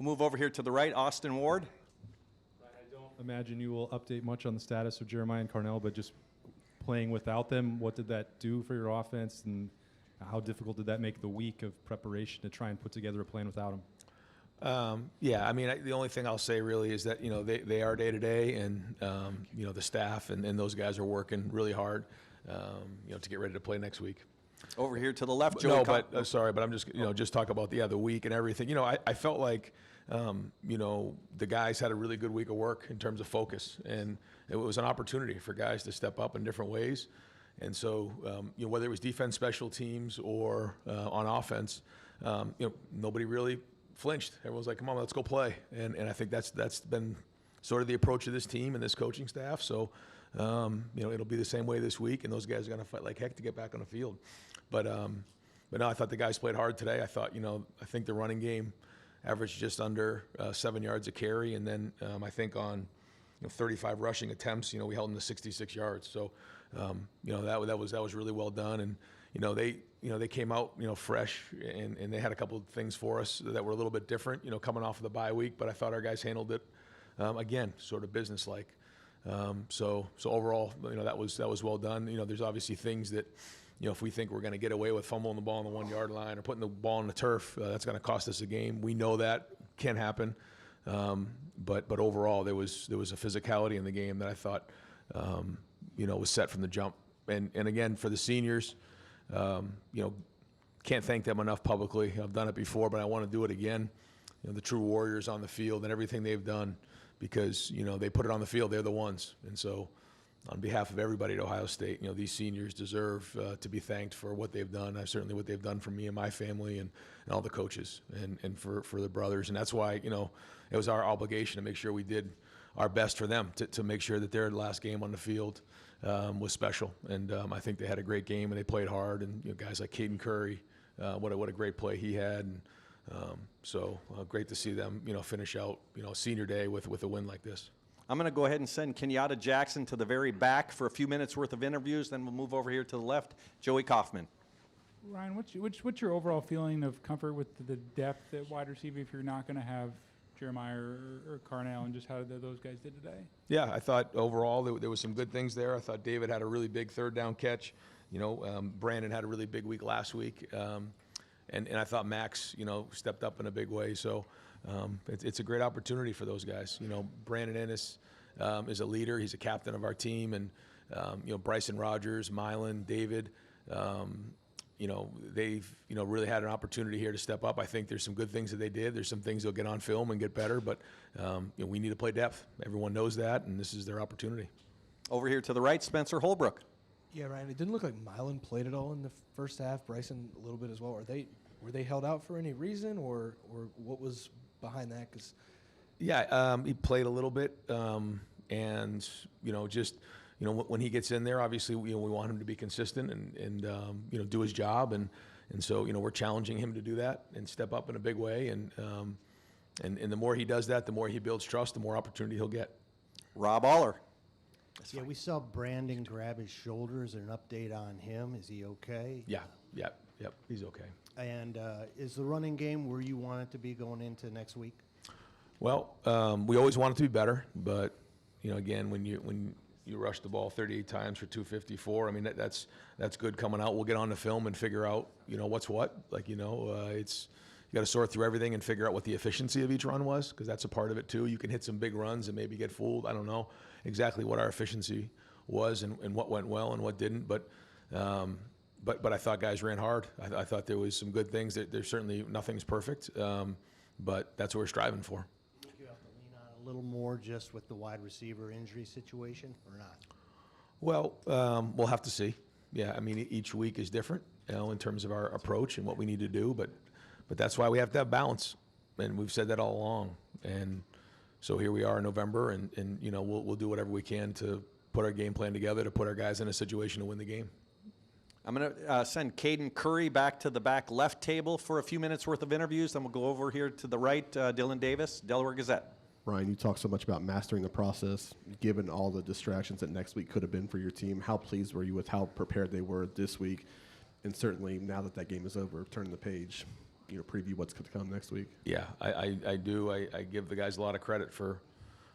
We'll move over here to the right, Austin Ward. I don't imagine you will update much on the status of Jeremiah and Carnell, but just playing without them, what did that do for your offense, and how difficult did that make the week of preparation to try and put together a plan without them? Yeah, I mean, the only thing I'll say really is that, they are day-to-day, and, the staff and those guys are working really hard, to get ready to play next week. Over here to the left, Joey. No, but sorry, but I'm just, just talk about the week and everything. I felt like, the guys had a really good week of work in terms of focus, and it was an opportunity for guys to step up in different ways. And so, whether it was defense, special teams, or on offense, nobody really flinched. Everyone's like, come on, let's go play. And I think that's been sort of the approach of this team and this coaching staff. So, it'll be the same way this week, and those guys are going to fight like heck to get back on the field. But no, I thought the guys played hard today. I thought, I think the running game averaged just under 7 yards a carry, and then I think on 35 rushing attempts, we held them to 66 yards. So, that was really well done, and they came out fresh, and they had a couple of things for us that were a little bit different, coming off of the bye week. But I thought our guys handled it again, sort of businesslike. So overall, that was well done. There's obviously things that, if we think we're going to get away with fumbling the ball on the 1 yard line or putting the ball on the turf, that's going to cost us a game. We know that can happen. But overall, there was a physicality in the game that I thought, was set from the jump. And again, for the seniors, can't thank them enough publicly. I've done it before, but I want to do it again. The true warriors on the field and everything they've done, because they put it on the field. They're the ones. And so, on behalf of everybody at Ohio State, these seniors deserve to be thanked for what they've done. Certainly what they've done for me and my family, and all the coaches, and for the brothers. And that's why, it was our obligation to make sure we did our best for them, to make sure that their last game on the field was special. And I think they had a great game, and they played hard. And guys like Caden Curry, what a great play he had. And so great to see them, finish out, senior day with a win like this. I'm going to go ahead and send Kenyatta Jackson to the very back for a few minutes worth of interviews. Then we'll move over here to the left. Joey Kaufman. Ryan, what's your overall feeling of comfort with the depth at wide receiver if you're not going to have Jeremiah or Carnell, and just how those guys did today? Yeah, I thought overall there was some good things there. I thought David had a really big third down catch. Brandon had a really big week last week. And I thought Max, stepped up in a big way. So it's a great opportunity for those guys. Brandon Ennis is a leader. He's a captain of our team. And, Bryson Rogers, Mylan, David, they've, really had an opportunity here to step up. I think there's some good things that they did. There's some things they'll get on film and get better. But, we need to play depth. Everyone knows that, and this is their opportunity. Over here to the right, Spencer Holbrook. Yeah, Ryan, it didn't look like Mylan played at all in the first half. Bryson a little bit as well. Were they held out for any reason, or what was behind that? Cause yeah, he played a little bit, and when he gets in there, obviously we want him to be consistent and do his job, and so we're challenging him to do that and step up in a big way, and the more he does that, the more he builds trust, the more opportunity he'll get. Rob Aller. Yeah, we saw Brandon grab his shoulders. An update on him. Is he okay? Yeah, yep, he's okay. And is the running game where you want it to be going into next week? Well, we always want it to be better, but again, when you rush the ball 38 times for 254, I mean that's good coming out. We'll get on the film and figure out what's what. It's you got to sort through everything and figure out what the efficiency of each run was, because that's a part of it too. You can hit some big runs and maybe get fooled. I don't know exactly what our efficiency was and what went well and what didn't, but I thought guys ran hard. I thought there was some good things. There's certainly nothing's perfect, but that's what we're striving for. Do you have to lean on a little more just with the wide receiver injury situation, or not? Well, we'll have to see. Yeah, I mean, each week is different, in terms of our approach and what we need to do, but that's why we have to have balance, and we've said that all along. And so here we are in November, and we'll do whatever we can to put our game plan together to put our guys in a situation to win the game. I'm going to send Caden Curry back to the back left table for a few minutes worth of interviews. Then we'll go over here to the right, Dylan Davis, Delaware Gazette. Ryan, you talk so much about mastering the process. Given all the distractions that next week could have been for your team, how pleased were you with how prepared they were this week? And certainly now that game is over, turning the page, preview what's to come next week? Yeah, I do. I give the guys a lot of credit for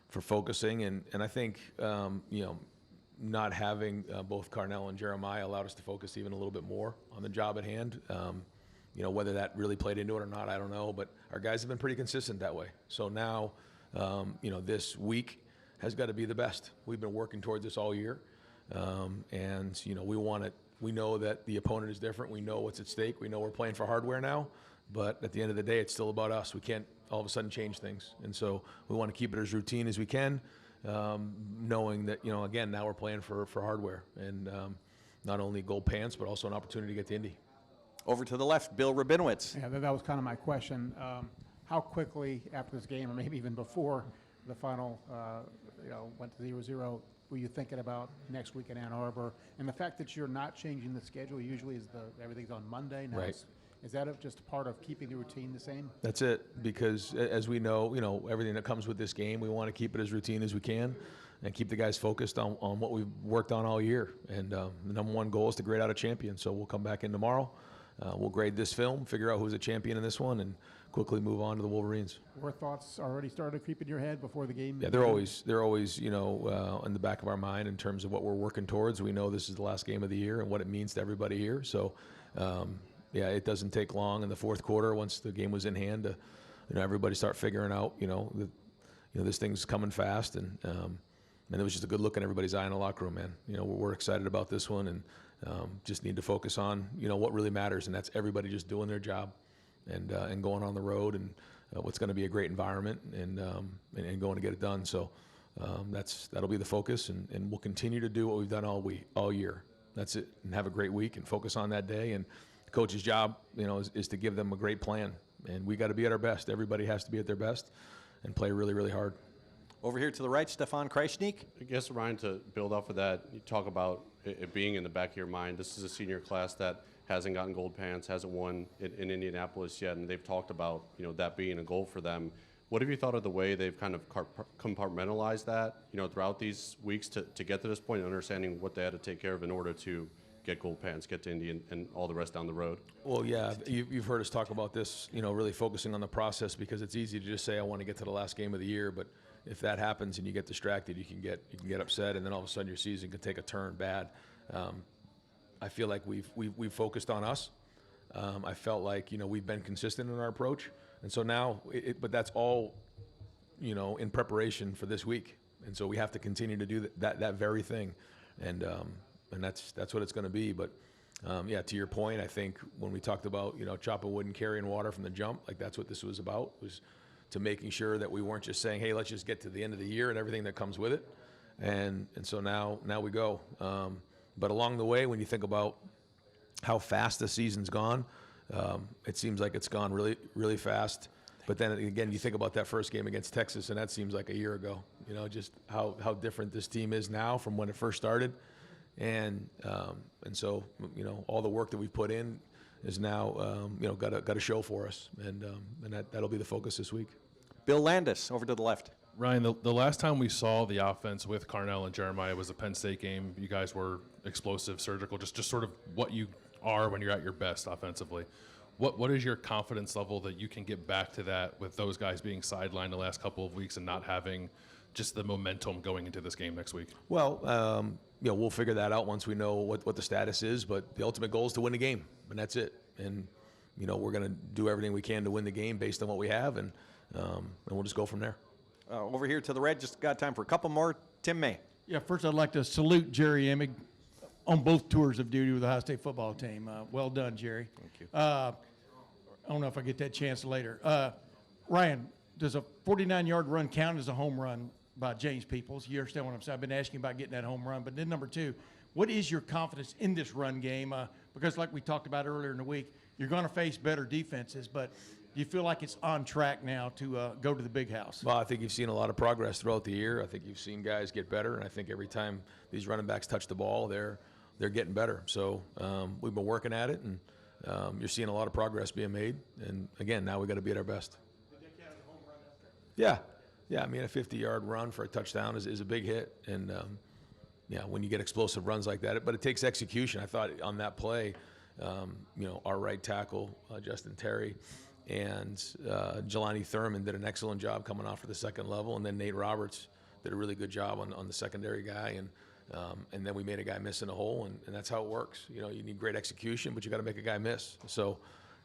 focusing, and I think not having both Carnell and Jeremiah allowed us to focus even a little bit more on the job at hand. Whether that really played into it or not, I don't know, but our guys have been pretty consistent that way. So now, this week has got to be the best. We've been working towards this all year, and we want it. We know that the opponent is different. We know what's at stake. We know we're playing for hardware now, but at the end of the day, it's still about us. We can't all of a sudden change things, and so we want to keep it as routine as we can, knowing that again, now we're playing for hardware, and not only gold pants, but also an opportunity to get to Indy. Over to the left, Bill Rabinowitz. Yeah, that was kind of my question. How quickly after this game, or maybe even before the final, went to 0-0, were you thinking about next week in Ann Arbor? And the fact that you're not changing the schedule, usually everything's on Monday now. Right. Is that just part of keeping the routine the same? That's it, because as we know, everything that comes with this game, we want to keep it as routine as we can and keep the guys focused on what we've worked on all year. And the number one goal is to grade out a champion. So we'll come back in tomorrow. We'll grade this film, figure out who's a champion in this one, and quickly move on to the Wolverines. Were thoughts already started to creep in your head before the game? Yeah, they're always in the back of our mind in terms of what we're working towards. We know this is the last game of the year and what it means to everybody here. So, it doesn't take long in the fourth quarter once the game was in hand to, everybody start figuring out, this thing's coming fast, and it was just a good look in everybody's eye in the locker room, man. We're excited about this one, and just need to focus on, what really matters, and that's everybody just doing their job and going on the road, and what's going to be a great environment, and going to get it done. So that'll be the focus, and we'll continue to do what we've done all year. That's it, and have a great week and focus on that day. And the coach's job, is to give them a great plan, and we got to be at our best. Everybody has to be at their best and play really, really hard. Over here to the right, Stefan Kreisnik. I guess, Ryan, to build off of that, you talk about it being in the back of your mind. This is a senior class that hasn't gotten gold pants, hasn't won in Indianapolis yet, and they've talked about that being a goal for them. What have you thought of the way they've kind of compartmentalized that throughout these weeks to get to this point and understanding what they had to take care of in order to get gold pants, get to Indy, and all the rest down the road? Well, yeah, you've heard us talk about this, really focusing on the process, because it's easy to just say I want to get to the last game of the year, but if that happens and you get distracted, you can get upset, and then all of a sudden your season can take a turn bad. I feel like we've focused on us. I felt like we've been consistent in our approach, and so now, but that's all in preparation for this week, and so we have to continue to do that very thing, and that's what it's going to be. But to your point, I think when we talked about chopping wood and carrying water from the jump, like that's what this was about, was to making sure that we weren't just saying, hey, let's just get to the end of the year and everything that comes with it. And so now we go. But along the way, when you think about how fast the season's gone, it seems like it's gone really, really fast. But then again, you think about that first game against Texas, and that seems like a year ago. Just how different this team is now from when it first started. And so, all the work that we've put in is now, got a show for us, and that'll be the focus this week. Bill Landis, over to the left. Ryan, the last time we saw the offense with Carnell and Jeremiah was the Penn State game. You guys were explosive, surgical, just sort of what you are when you're at your best offensively. What is your confidence level that you can get back to that with those guys being sidelined the last couple of weeks and not having just the momentum going into this game next week? Well, we'll figure that out once we know what the status is, but the ultimate goal is to win the game, and that's it. And, we're going to do everything we can to win the game based on what we have, and we'll just go from there. Over here to the right, just got time for a couple more. Tim May. Yeah, first I'd like to salute Jerry Emig on both tours of duty with the Ohio State football team. Well done, Jerry. Thank you. I don't know if I get that chance later. Ryan, does a 49-yard run count as a home run by James Peoples? You understand what I'm saying? I've been asking about getting that home run. But then number two, what is your confidence in this run game? Because like we talked about earlier in the week, you're going to face better defenses, but do you feel like it's on track now to go to the big house? Well, I think you've seen a lot of progress throughout the year. I think you've seen guys get better, and I think every time these running backs touch the ball, they're getting better. So we've been working at it, and you're seeing a lot of progress being made. And again, now we got to be at our best. Did that count as a home run out there? Yeah. I mean, a 50-yard run for a touchdown is a big hit, and when you get explosive runs like that, but it takes execution. I thought on that play, our right tackle, Justin Terry, And Jelani Thurman did an excellent job coming off for the second level, and then Nate Roberts did a really good job on the secondary guy, and then we made a guy miss in a hole, and that's how it works. You know, you need great execution, but you got to make a guy miss. So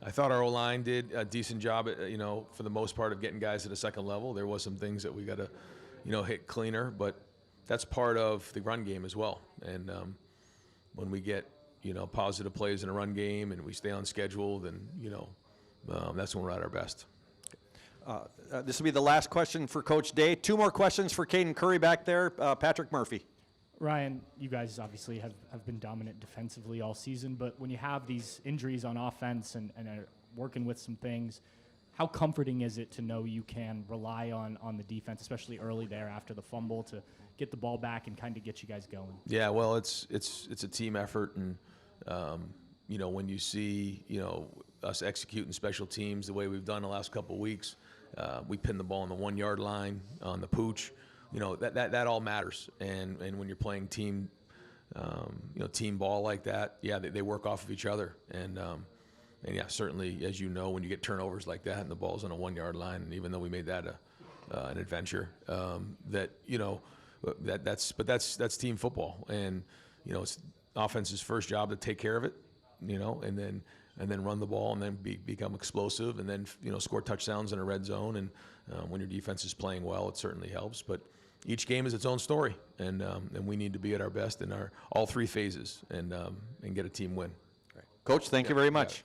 I thought our O-line did a decent job, you know, for the most part of getting guys to the second level. There was some things that we got to, you know, hit cleaner, but that's part of the run game as well. And when we get, you know, positive plays in a run game and we stay on schedule, then, you know, that's when we're at our best. This will be the last question for Coach Day. 2 more questions for Caden Curry back there. Patrick Murphy. Ryan, you guys obviously have been dominant defensively all season, but when you have these injuries on offense and are working with some things, how comforting is it to know you can rely on the defense, especially early there after the fumble, to get the ball back and kind of get you guys going? Yeah, well, it's a team effort, and you know, when you see, you know, us executing special teams the way we've done the last couple of weeks, we pin the ball on the 1-yard line on the pooch. You know, that all matters, and when you're playing team, you know, team ball like that, yeah, they work off of each other, and yeah, certainly, as you know, when you get turnovers like that and the ball's on a 1-yard line, and even though we made that an adventure, that, you know, that's team football, and you know, it's offense's first job to take care of it, you know, and then run the ball, and then become explosive, and then, you know, score touchdowns in a red zone, and when your defense is playing well, it certainly helps, but each game is its own story, and we need to be at our best in all 3 phases and get a team win. Coach, thank you very much.